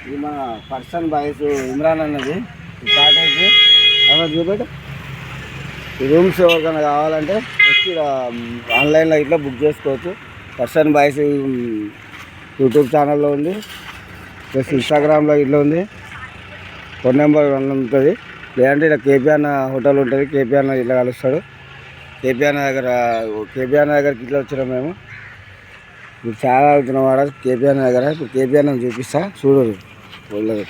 ఇది మన person boys Imran అన్నది కాటేజ్ అన్నది చూపెట్టు. ఈ రూమ్స్ ఎవరికైనా కావాలంటే వచ్చి ఆన్లైన్లో ఇట్లా బుక్ చేసుకోవచ్చు. పర్సన్ బాయ్స్ యూట్యూబ్ ఛానల్లో ఉంది, ప్లస్ ఇన్స్టాగ్రామ్లో ఇట్లా ఉంది. ఫోన్ నెంబర్ ఉంటుంది. లేదంటే ఇలా కేపీఆర్ హోటల్ ఉంటుంది, కేపీఆర్ ఇట్లా కలుస్తాడు. కేపీఆర్ దగ్గరికి ఇట్లా వచ్చినాం మేము. ఇప్పుడు చాలా అవుతున్నాం వాడ కేపీఆర్ దగ్గర. ఇప్పుడు కేపీఆర్ చూపిస్తా చూడరు వాళ్ళది.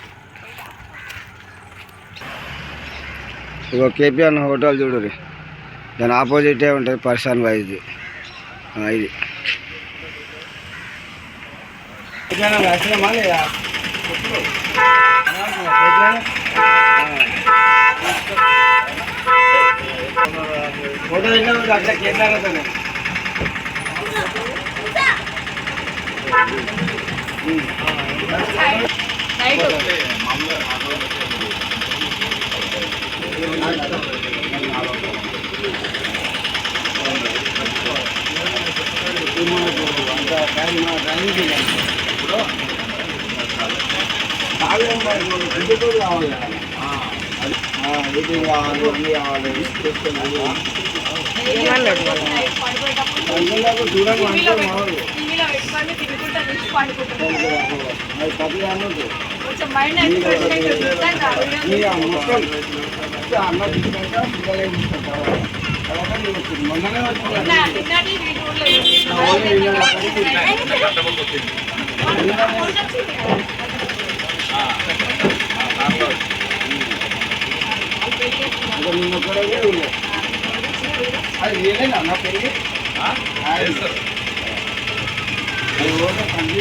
ఇగో కేపీఆర్ హోటల్ చూడరు, దాని ఆపోజిటే ఉంటుంది పర్సన్ వైజ్ది. ఇది వచ్చినామా లేదా ఫోటో అట్లా కేపీఆర్తోనే. కావాలి ఎడిటింగ్ కావాలి, అన్నీ కావాలి. మొన్ననే నిన్న కూడా అది వేరేనా నా పెళ్ళి పని